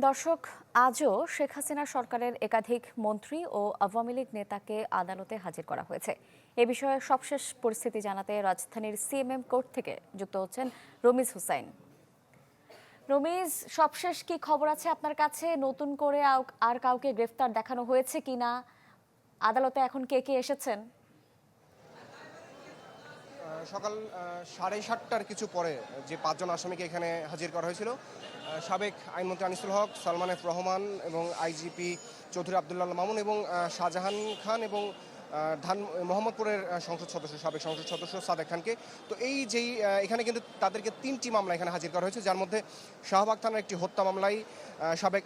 দর্শক, আজও শেখ হাসিনা সরকারের একাধিক মন্ত্রী ও আওয়ামী লীগ নেতাকে আদালতে হাজির করা হয়েছে। এ বিষয়ে সবশেষ পরিস্থিতি জানাতে রাজধানীর সিএমএম কোর্ট থেকে যুক্ত হচ্ছেন রমিজ হুসাইন। রমিজ, সবশেষ কি খবর আছে আপনার কাছে? নতুন করে আর কাউকে গ্রেফতার দেখানো হয়েছে কিনা? আদালতে এখন কে কে এসেছেন? সকাল 7:30টার কিছু পরে যে 5 জন আসামিকে এখানে হাজির করা হয়েছিল, সাবেক আইনমন্ত্রী আনিসুল হক, সালমান এফ রহমান এবং আইজিপি চৌধুরী আবদুল্লাহ মামুন এবং শাহজাহান খান এবং মোহাম্মদপুরের সাবেক সংসদ সদস্য সাদেক খানকে। তো এখানে কিন্তু তাদেরকে 3টি মামলা এখানে হাজির করা হয়েছে, যার মধ্যে শাহবাগ থানার একটি হত্যা মামলায় সাবেক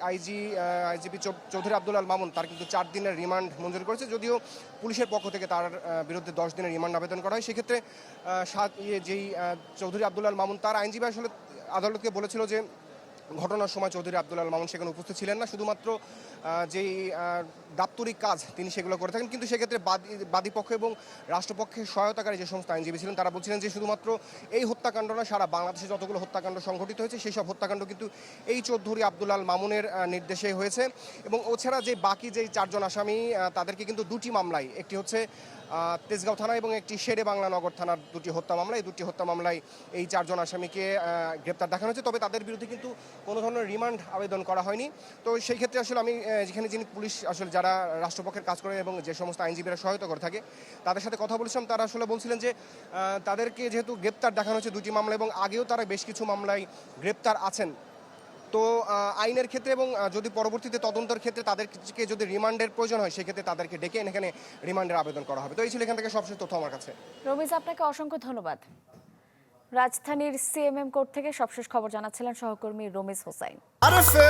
আইজিপি চৌধুরী আবদুল্লাহ মামুন তার কিন্তু 4 দিনের রিমান্ড মঞ্জুর করেছে, যদিও পুলিশের পক্ষ থেকে তার বিরুদ্ধে 10 দিনের রিমান্ড আবেদন করা হয়। সেক্ষেত্রে চৌধুরী আবদুল্লাহ মামুন তার আইনজীবী আসলে আদালতকে বলেছিল যে ঘটনার সময় চৌধুরী আবদুল্লাহ মামুন সেখানে উপস্থিত ছিলেন না, শুধুমাত্র যেই দাপ্তরিক কাজ তিনি সেগুলো করে থাকেন। কিন্তু সেক্ষেত্রে বাদীপক্ষ এবং রাষ্ট্রপক্ষের সহায়তাকারী যে সমস্ত আইনজীবী ছিলেন তারা বলছিলেন যে শুধুমাত্র এই হত্যাকাণ্ড না, সারা বাংলাদেশে যতগুলো হত্যাকাণ্ড সংঘটিত হয়েছে সেই সব হত্যাকাণ্ড কিন্তু এই চৌধুরী আবদুল্লাহ মামুনের নির্দেশে হয়েছে। এবং ওছাড়া যে বাকি যেই 4 জন আসামি তাদেরকে কিন্তু 2টি মামলায়, একটি হচ্ছে তেজগাঁও থানা এবং একটি শেরে বাংলা নগর থানার 2টি হত্যা মামলা, এই 2টি হত্যা মামলায় এই 4 জন আসামিকে গ্রেপ্তার দেখানো হয়েছে। তবে তাদের বিরুদ্ধে কিন্তু কোনো ধরনের রিমান্ড আবেদন করা হয়নি। তো সেই ক্ষেত্রে আসলে আমি যিনি পুলিশ আসলে যারা রাষ্ট্রপক্ষের কাজ করে এবং যে সমস্ত আইনজীবীরা সহায়তা করে থাকে তাদের সাথে কথা বলেছিলাম, তারা আসলে বলছিলেন যে তাদেরকে যেহেতু গ্রেপ্তার দেখানো হয়েছে 2টি মামলা এবং আগেও তারা বেশ কিছু মামলায় গ্রেপ্তার আছেন, তো আইনের ক্ষেত্রে এবং যদি পরবর্তীতে তদন্তের ক্ষেত্রে তাদেরকে যদি রিমান্ডের প্রয়োজন হয় সেক্ষেত্রে তাদেরকে ডেকে এখানে রিমান্ডের আবেদন করা হবে। তো এই ছিল এখান থেকে সবশেষ তথ্য আমার কাছে। রমিজ, আপনাকে অসংখ্য ধন্যবাদ। রাজধানীর সিএমএম কোর্ট থেকে সবশেষ খবর জানাচ্ছিলেন সহকর্মী রমিজ হুসাইন। আরামসে